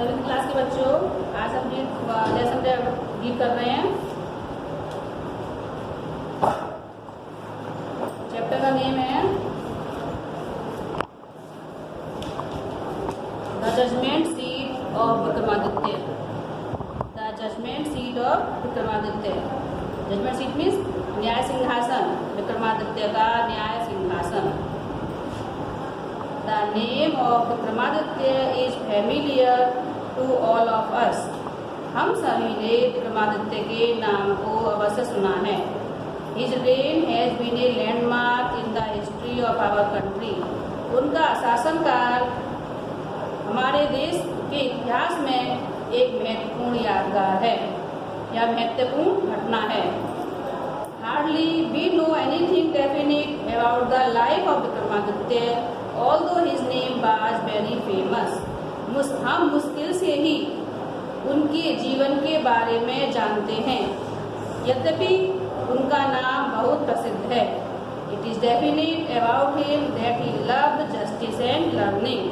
7th class के बच्चों, आज हम लेसन रीड कर रहे हैं। चैप्टर का नेम है the judgement seat of Vikramaditya. The judgement seat of Vikramaditya. Judgement seat means न्याय सिंहासन, विक्रमादित्य का न्याय सिंहासन। The name of Vikramaditya is familiar to all of us. हम सभी ने विक्रमादित्य के नाम को अवश्य सुना है। His reign has been a landmark in the history of our country. उनका शासनकाल हमारे देश के इतिहास में एक महत्वपूर्ण यादगार है या महत्वपूर्ण घटना है। Hardly we know anything definite about the life of Vikramaditya, although his name was very famous. हम मुश्किल से ही उनके जीवन के बारे में जानते हैं, यद्यपि उनका नाम बहुत प्रसिद्ध है। It is definite about him that he loved justice and learning.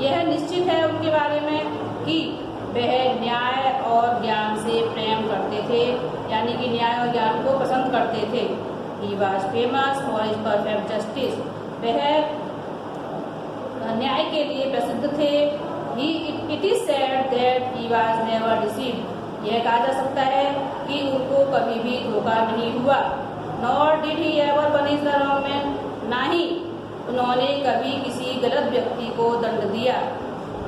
यह निश्चित है उनके बारे में कि वह न्याय और ज्ञान से प्रेम करते थे, यानी कि न्याय और ज्ञान को पसंद करते थे। He was famous for his perfect justice. वह न्याय के लिए प्रसिद्ध थे। It is said that he was never deceived. यह कहा जा सकता है कि उनको कभी भी धोखा नहीं हुआ। Nor did he ever punish the wrong man. ना ही उन्होंने कभी किसी गलत व्यक्ति को दंड दिया।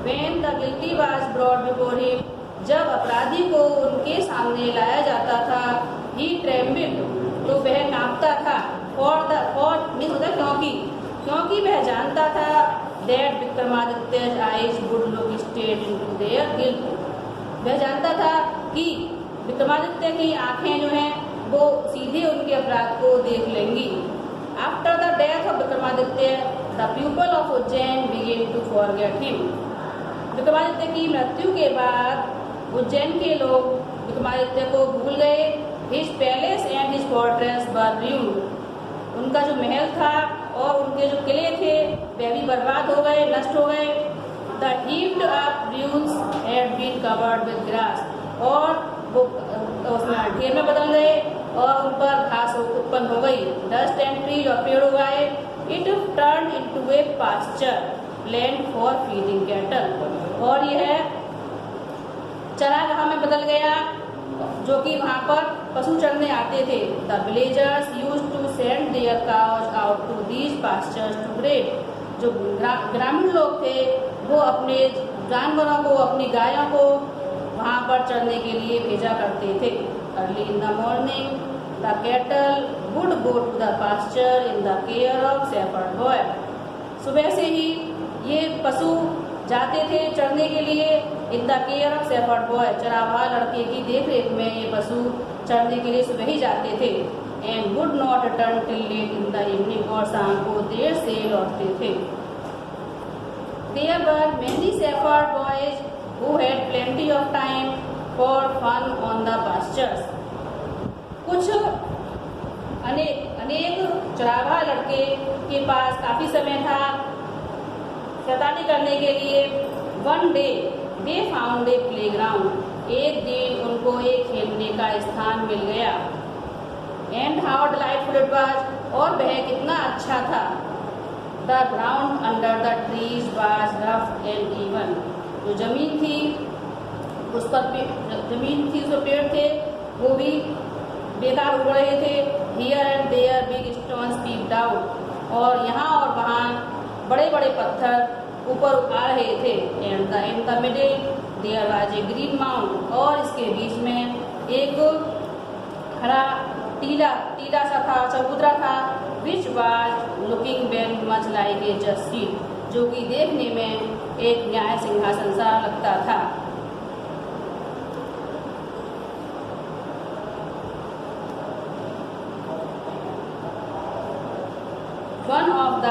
When the guilty was brought before him, जब अपराधी को उनके सामने लाया जाता था, he trembled, तो वह कांपता था। क्योंकि वह जानता था that विक्रमादित्य's eyes would look straight into their guilt. वह जानता था कि विक्रमादित्य की आंखें जो हैं वो सीधे उनके अपराध को देख लेंगी। After the death of Vikramaditya, the people of Ujjain began to forget him. Vikramaditya की मृत्यु के बाद उज्जैन के लोग विक्रमादित्य को भूल गए। His palace and his fortress were ruined. उनका जो महल था और उनके जो किले थे वे भी बर्बाद हो गए, नष्ट हो गए। The heaped up ruins had been covered with grass. और वो उसमें ढेर में बदल गए और उन पर घास उत्पन्न हो गई। Dust and trees और पेड़ उगाए। It turned into a pasture land for feeding cattle. और यह चरागाह में बदल गया जो कि वहाँ पर पशु चरने आते थे। The villagers used to send their cows out to these pastures to graze. जो ग्रामीण लोग थे वो अपने जानवरों को, अपनी गायों को वहाँ पर चरने के लिए भेजा करते थे। Early in the morning, the cattle would go to the pasture in the care of shepherd boy. सुबह से ही ये पशु जाते थे चरने के लिए in the care of shepherd boy, चरावा लड़के की देखरेख में ये पशु चरने के लिए सुबह ही जाते थे। And would not return till late in the evening, और शाम को देर से लौटते थे। There were many shepherd boys who had plenty of time for fun on the pastures. कुछ अनेक चरावा लड़के के पास काफी समय था शैतानी करने के लिए। One day they found a playground, एक दिन उनको एक खेलने का स्थान मिल गया। And how delightful it was, और वह कितना अच्छा था। The ground under the trees was rough and even, जो जमीन थी उस पर पेड़ थे वो भी बेकार उड़ रहे थे। Here and there big stones peeped out, और यहाँ और वहाँ बड़े बड़े पत्थर ऊपर आ रहे थे। And in the middle there was a green mount, और इसके बीच में एक हरा टीला सा था, चबूतरा था। Which was looking very much like a जज सीट, जो कि देखने में एक न्याय सिंहासन सा लगता था। One of the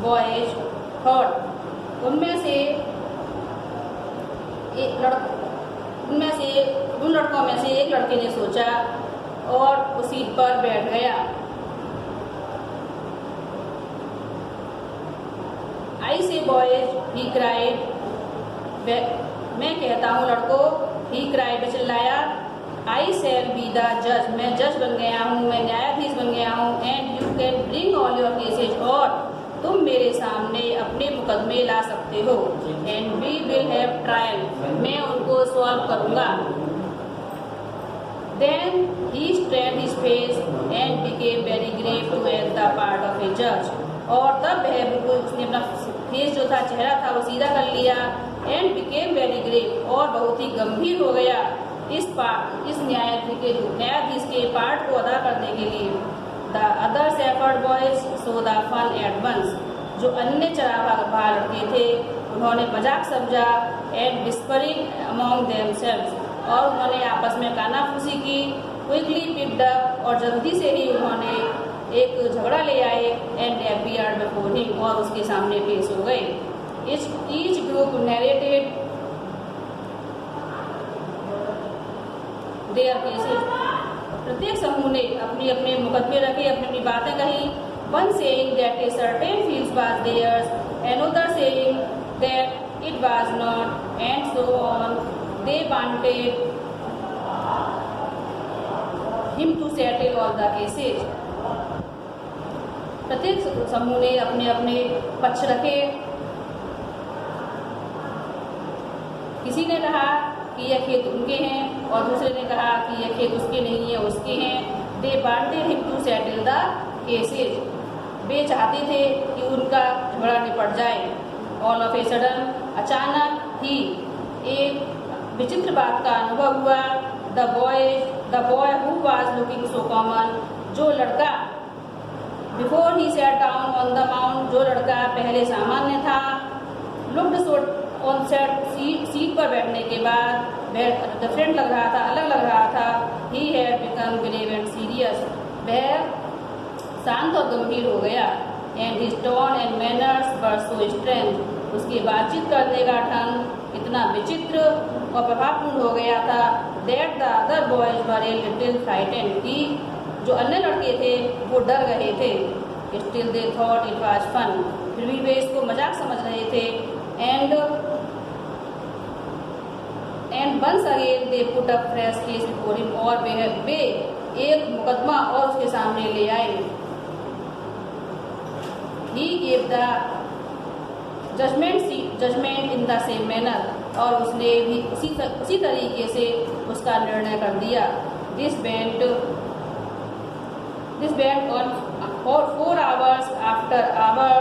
boys thought, उन लड़कों में से एक लड़के ने सोचा और उस सीट पर बैठ गया। I say boys, he cried, मैं कहता हूँ लड़कों, ही क्राइड, चिल्लाया, आई शैल बी द जज, मैं जज बन गया हूँ, मैं न्यायाधीश बन गया हूँ, and you can bring all your cases, और तुम मेरे सामने अपने मुकदमे ला सकते हो, and we will have trial, मैं उनको सॉल्व करूँगा। Then he straightened his face and became very grave to act the part of a judge. और तब वह बिल्कुल उसने अपना फेस जो था, चेहरा था, वो सीधा कर लिया, एंड बिकेम वेरी ग्रेव, और बहुत ही गंभीर हो गया इस न्यायाधीश के पार्ट को अदा करने के लिए। The other shepherd boys saw the fun at once, जो अन्य चरागाह लड़के थे उन्होंने मजाक समझा, एंड विस्परिंग अमॉन्ग देमसेल्व्स, और उन्होंने आपस में कानाफूसी की। क्विकली पिक्ड अप, और जल्दी से ही उन्होंने एक झगड़ा ले आए, एंड अपीयर्ड बिफोर हिम, और उसके सामने पेश हो गए। Each group narrated their cases, प्रत्येक समूह ने अपने अपने मुकदमे रखे, अपनी अपनी बातें कही। One saying that a certain field was theirs, another saying that it was not, and so on. They wanted him to settle all the cases. प्रत्येक समूह ने अपने अपने पक्ष रखे। किसी ने कहा कि यह खेत उनके हैं, और दूसरे ने कहा कि यह खेत उसके नहीं है, उसके हैं। They wanted him to settle the cases. वे चाहते थे कि उनका झगड़ा निपट जाए। All of a sudden, अचानक ही एक विचित्र बात का अनुभव हुआ। The boy who was looking so common, जो लड़का before he sat down on the mount, जो लड़का पहले सामान्य था, लुक्ड सो ऑन सीट पर बैठने के बाद डिफरेंट लग रहा था, अलग लग रहा था। He had become grave and serious, वह शांत और गंभीर हो गया। And his tone and manners were so strange, उसकी बातचीत करने का ढंग इतना विचित्र और प्रभावपूर्ण हो गया था। That the other boys were a little frightened, कि जो अन्य लड़के थे वो डर गए थे। Still they thought it was fun, फिर भी वे इसको मजाक समझ रहे थे। And once again they put up fresh case before him, और वे एक मुकदमा और उसके सामने ले आए। He gave the judgement in the same manner, और उसने भी उसी तरीके से उसका निर्णय कर दिया। This went on for 4 hours after hour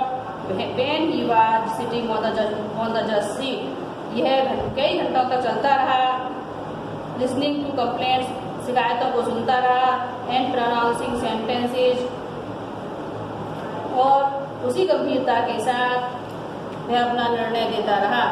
when he was sitting on the जज सीट, यह कई घंटों तक चलता रहा। लिसनिंग टू कंप्लेंट्स, शिकायतों को सुनता रहा। एंड प्रोनाउंसिंग सेंटेंसेज, और उसी गंभीरता के साथ वह अपना निर्णय देता रहा।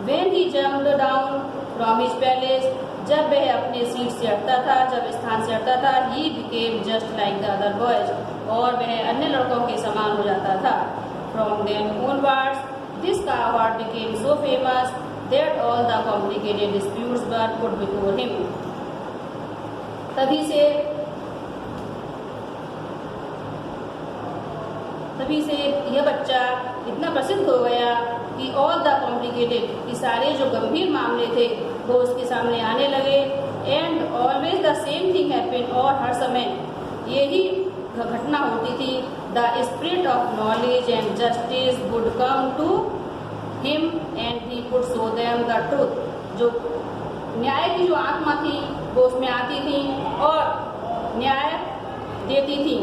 When he jumped down from his palace, जब वह अपने सीट से हटता था, जब स्थान से हटता था, he became just like the other boys, और वह अन्य लड़कों के समान हो जाता था। From then onwards, this coward became so famous that all the complicated disputes were put before him. तभी से यह बच्चा इतना प्रसिद्ध हो गया कि ऑल द कॉम्प्लिकेटेड, कि सारे जो गंभीर मामले थे वो उसके सामने आने लगे। And always the same thing happened, और हर समय यही घटना होती थी। The spirit of knowledge and justice would come to him and he would show them the truth, जो न्याय की जो आत्मा थी वो उसमें आती थी और न्याय देती थी।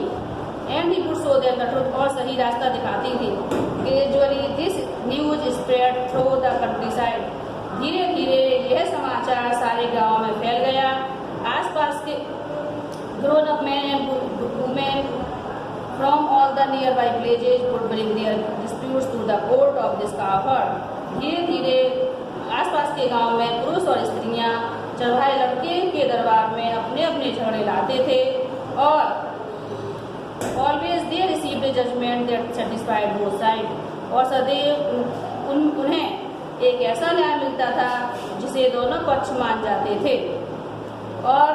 And he would show them the truth, और सही रास्ता दिखाती थी। Gradually this news spread through the countryside, धीरे धीरे यह समाचार सारे गांवों में फैल गया। आसपास के grown up man and women from all the nearby villages would bring their disputes to the court of this cowherd, धीरे धीरे आसपास के गांव में पुरुष और स्त्रियां चरवाहे लड़के के दरबार में अपने अपने झगड़े लाते थे, और always they received a judgement that satisfied both side, और सदैव उन्हें एक ऐसा न्याय मिलता था जिसे दोनों पक्ष मान जाते थे और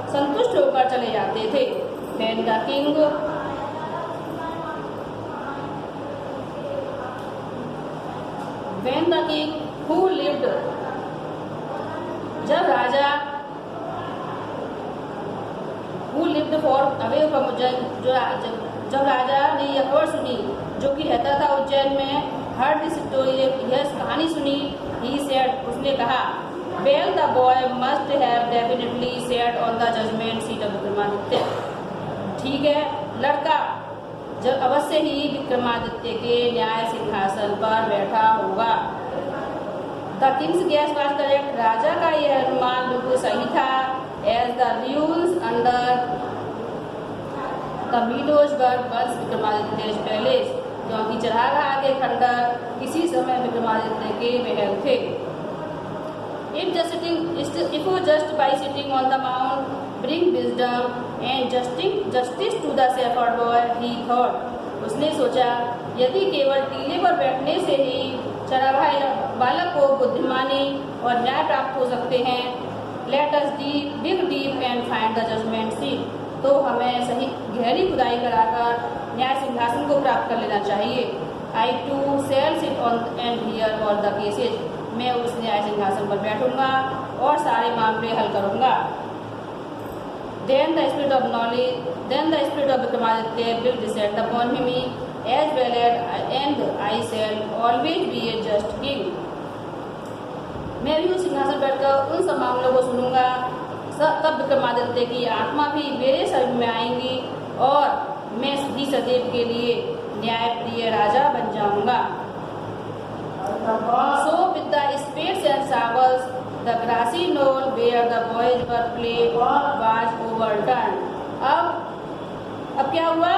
संतुष्ट होकर चले जाते थे। When the king When the king who lived, जब राजा who lived far away from Ujjain, जब राजा ने यह खबर सुनी जो कि रहता था उज्जैन में, heard this story, यह कहानी सुनी, he said, उसने कहा, well the boy must have definitely sat on the judgment seat of Vikramaditya. ठीक है, लड़का जब अवश्य ही विक्रमादित्य के न्याय सिंहासन पर बैठा होगा। The king's guess was correct, राजा का यह अनुमान बिल्कुल सही था। As the rules under the मीडोसबर्ग वंस विक्रमादित्य पैलेस, क्योंकि चढ़ागा के खंडर इसी समय विक्रमादित्य के महल थे। If just by sitting on the mount bring wisdom and justice to the shepherd boy, he thought, उसने सोचा यदि केवल टीले पर बैठने से ही चरागाह बालक को बुद्धिमानी और न्याय प्राप्त हो सकते हैं, let us dig deep and find the judgment seat, तो हमें सही गहरी खुदाई कराकर न्याय सिंहासन को प्राप्त कर लेना चाहिए। I too shall sit on and hear all the cases, मैं उस न्याय सिंहासन पर बैठूंगा और सारे मामले हल करूंगा। Then the spirit of Vikramaditya will descend upon him as well and I shall always be a just king, मैं भी उस सिंहासन पर बैठकर उन सब मामलों को सुनूंगा, तब विक्रमादित्य की आत्मा भी मेरे शरीर में आएंगी और मैं भी सदैव के लिए न्यायप्रिय राजा बन जाऊंगा। So with the spades and shovels, the grassy knoll where the boys were playing was overturned. अब क्या हुआ?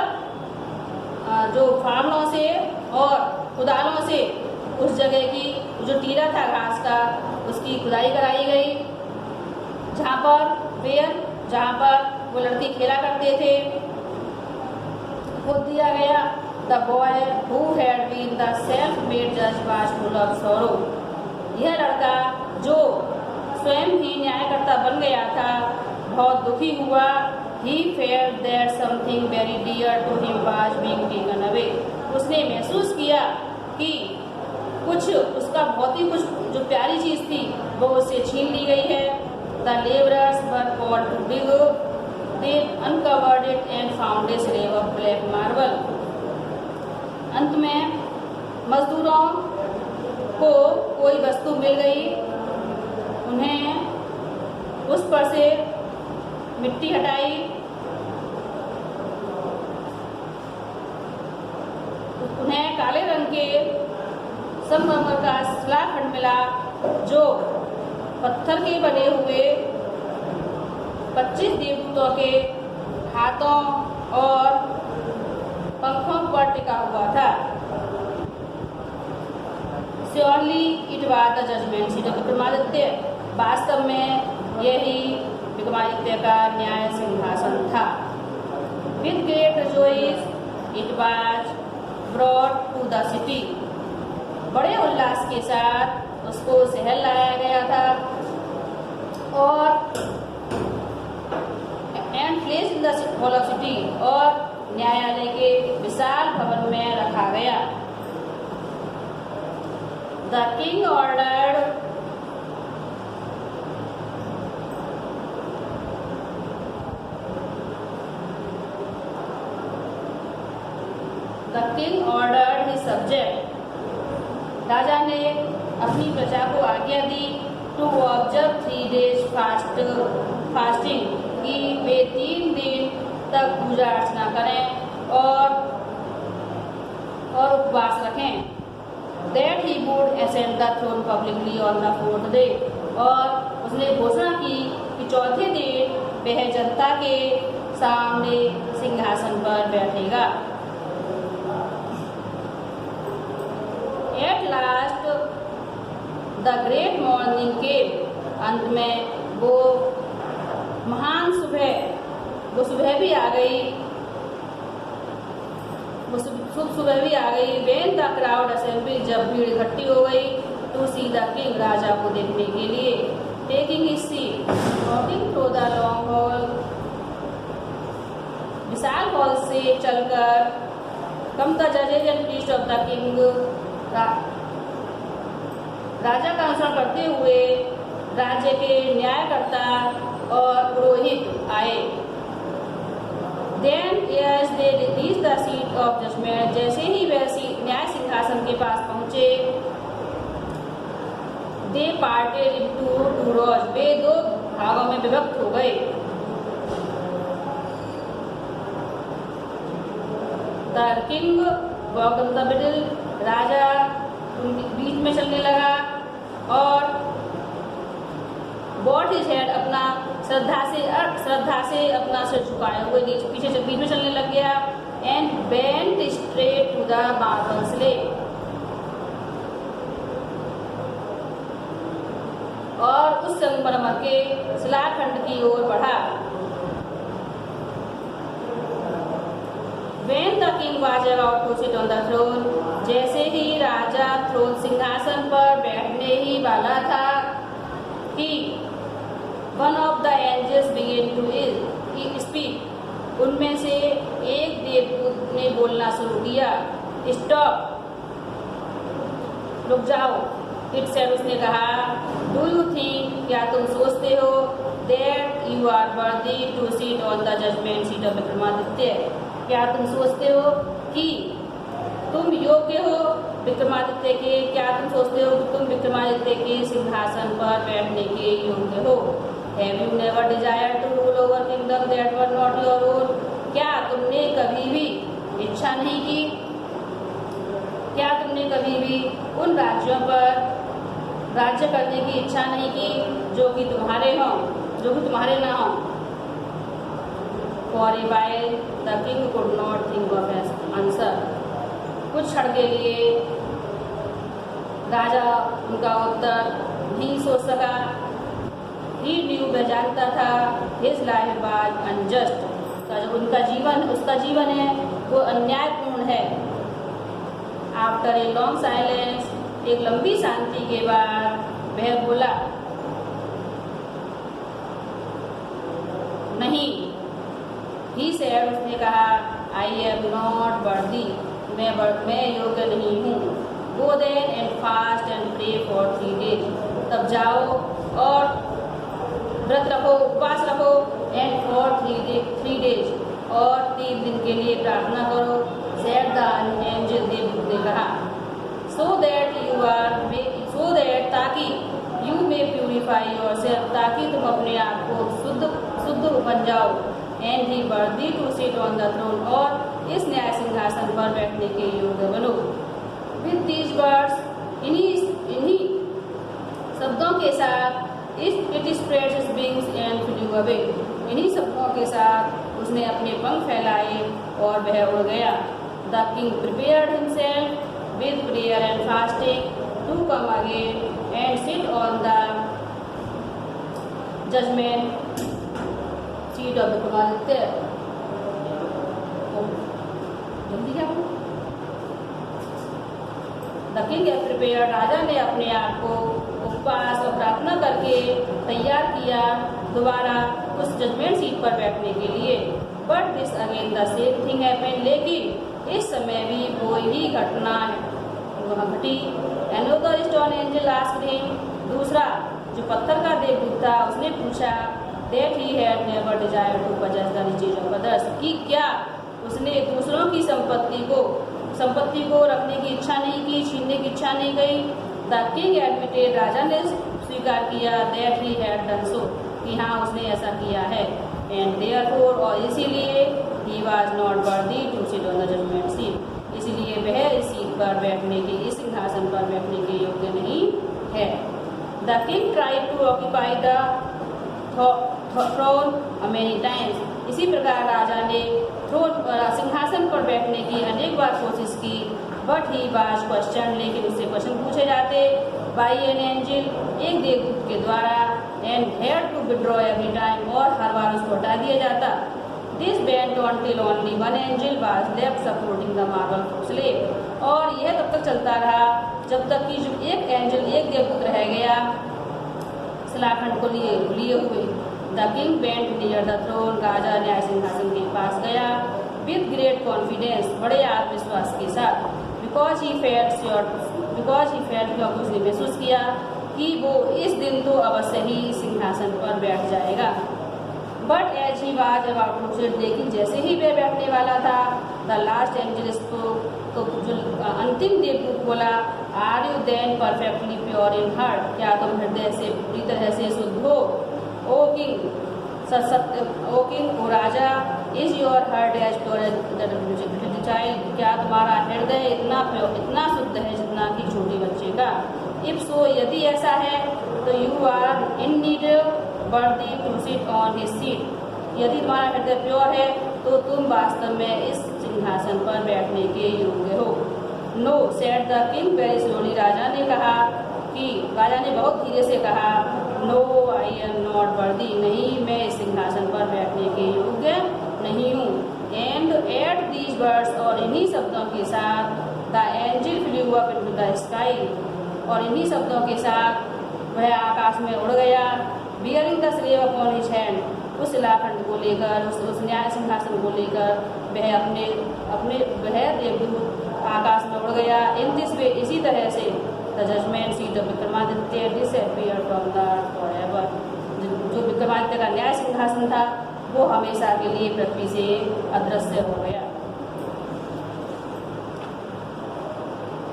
जो फावड़ों से और कुदालों से उस जगह की जो टीला था घास का, उसकी खुदाई कराई गई, जहाँ पर वो लड़के खेला करते थे, खोद दिया गया। The boy who had been the self-made judge was full of sorrow. यह लड़का जो स्वयं ही न्यायकर्ता बन गया था, बहुत दुखी हुआ। He felt that something very dear to him was being taken away. उसने महसूस किया कि कुछ उसका बहुत ही कुछ जो प्यारी चीज थी वो उससे छीन ली गई है। The laborers were called to dig. They uncovered it and found a slab of black marble. अंत में मजदूरों को कोई वस्तु मिल गई, उन्हें उस पर से मिट्टी हटाई, उन्हें काले रंग के संगमरमर का शिलाखंड मिला जो पत्थर के बने हुए 25 देवदूतों के हाथों और पंखों पर टिका हुआ था। Surely it was the judgment seat of Vikramaditya, वास्तव में यही विक्रमादित्य का न्याय सिंहासन था। With great joy it was brought to the city, बड़े उल्लास के साथ उसको शहर लाया गया था और and placed in the hall of city, और न्यायालय के विशाल भवन में रखा गया। The king ordered his subject, राजा ने अपनी प्रजा को आज्ञा दी to observe 3 days fasting, कि वे 3 दिन तक पूजा अर्चना करें और उपवास रखें। That he would ascend the throne publicly on the 4th day, और उसने घोषणा की कि चौथे दिन वह जनता के सामने सिंहासन पर बैठेगा। At last the great morning came, अंत में वो महान सुबह भी आ गई, सुबह भी आ गई। When the crowd assembled, जब भीड़ इकट्ठी हो गई, to see the king, राजा को देखने के लिए, taking his seat, walking through the long hall, Vishal hall से चलकर, come the judges and priests of the king, राजा का अनुसरण करते हुए राज्य के न्यायकर्ता और पुरोहित आए। Then as they reached the seat of judgment, जैसे ही वह न्याय सिंहासन के पास पहुंचे, they parted into two rows, वे दो भागों में विभक्त हो गए। The king walked in the middle, राजा उनके बीच में चलने लगा और bowed his head, अपना श्रद्धा से अपना सिर झुकाए हुए पीछे से बीच में चलने लग गया। And bent straight to the marble slab, और उस संगमरमर के शिलाखंड की ओर बढ़ा। When the king was about to sit on the throne, जैसे ही राजा थ्रोन सिंहासन पर बैठने ही वाला था, कि one of the angels began to speak, उनमें से एक देवदूत ने बोलना शुरू किया। Stop, रुक जाओ। It said, उसने कहा, Do you think, क्या तुम सोचते हो, that you are worthy to sit on the judgment seat of Vikramaditya, क्या तुम सोचते हो कि तुम योग्य हो विक्रमादित्य के, क्या तुम सोचते हो कि तुम विक्रमादित्य के सिंहासन पर बैठने के योग्य हो। Have you never desired to rule over kingdom that were not your own? क्या तुमने कभी भी इच्छा नहीं की, क्या तुमने कभी भी उन राज्यों पर राज्य करने की इच्छा नहीं की जो कि तुम्हारे हों, जो कि तुम्हारे ना हों। For a while the king could not think of an answer, कुछ क्षण के लिए राजा उनका उत्तर नहीं सोच सका। He knew, वह जानता था, his life was unjust, जो उनका जीवन, उसका जीवन है वो अन्यायपूर्ण है। After a long silence, एक लंबी शांति के बाद वह बोला, नहीं। He said, उसने कहा, I am not worthy, मैं योग्य नहीं हूँ। Go then and fast and pray for 3 days, तब जाओ और व्रत रखो, उपवास रखो। And for 3 days, और 3 दिन के लिए प्रार्थना करो। Said the angel, देवदूत ने कहा, so that ताकि you may purify yourself, ताकि तुम अपने आप को शुद्ध बन जाओ। And he worthy to sit on the throne, और इस न्याय सिंहासन पर बैठने के योग्य बनो। With these words, इन्हीं शब्दों के साथ it spreads its wings and flew away, इन्हीं शब्दों के साथ उसने अपने पंख फैलाए और वह उड़ गया। The king prepared himself with prayer and fasting to come again and sit on the judgment seat of Vikramaditya. जल्दी क्या हो? The king had prepared, राजा ने अपने आप को उपवास और प्रार्थना करके तैयार किया दोबारा उस जजमेंट सीट पर बैठने के लिए। But this again the same thing happened, लेकिन इस समय भी कोई ही घटना वहाँ घटी। Another stone angel asked him, दूसरा जो पत्थर का देवदूत था उसने पूछा, that he had never desired to possess the riches of others, कि क्या उसने दूसरों की संपत्ति को रखने की इच्छा नहीं की, छीनने की इच्छा नहीं गई। The king admitted, राजा ने स्वीकार किया, that he had done so, कि हाँ उसने ऐसा किया है। And therefore, और इसीलिए he was not worthy to sit on the judgment seat, इसलिए वह इस सीट पर बैठने के, इस सिंहासन पर बैठने के योग्य नहीं है। The king tried to occupy the throne many times, इसी प्रकार राजा ने सिंहासन पर बैठने की अनेक बार कोशिश की। बट ही वाज क्वेश्चन, लेकिन उससे क्वेश्चन पूछे जाते बाई एन एंजल, एक देवदूत के द्वारा। And had to withdraw every time, और हर बार उसको हटा दिया जाता। This went on till only one angel was left supporting the marble slab, और यह तब तक चलता रहा जब तक कि जो एक एंजल, एक देवदूत रह गया शिलाखंड को लिए हुए। The king went near the throne, राजा न्याय सिंहासन के पास गया। विद ग्रेट कॉन्फिडेंस, बड़े आत्मविश्वास के साथ। Because he felt sure because he felt, क्योंकि उसने महसूस किया कि वो इस दिन तो अवश्य ही सिंहासन पर बैठ जाएगा। But as he was about to sit, लेकिन जैसे ही वह बैठने वाला था, द लास्ट एंजल स्पोक, तो जो अंतिम देवदूत बोला, are you then perfectly pure in heart, क्या तुम हृदय से पूरी तरह से शुद्ध हो? ओ किंग, सत्य, ओ किंग, ओ राजा, is your heart as pure as child, क्या तुम्हारा हृदय इतना शुद्ध है जितना कि छोटे बच्चे का? इफ सो, यदि ऐसा है तो you are indeed worthy to sit on his seat, यदि तुम्हारा हृदय प्योर है तो तुम वास्तव में इस सिंहासन पर बैठने के योग्य हो। No said the king very slowly, राजा ने कहा कि राजा ने बहुत धीरे से कहा, no I am not worthy, नहीं मैं इस सिंहासन पर बैठने के योग्य नहीं हूँ। एंड एट दीज वर्ड्स, और इन्हीं शब्दों के साथ, the angel flu up into the sky, और इन्हीं शब्दों के साथ वह आकाश में उड़ गया। Bearing the slave upon his hand, उस शिलाखंड को लेकर, उस न्याय सिंहासन को लेकर वह देवदूत आकाश में उड़ गया। इन दिस वे, इसी तरह से, the judgement seat of Vikramaditya disappeared from the earth forever, जो विक्रमादित्य का न्याय सिंहासन था वो हमेशा के लिए पृथ्वी से अदृश्य हो गया।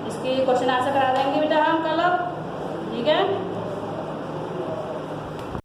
इसके क्वेश्चन आंसर करा देंगे बेटा हम कल, ठीक है।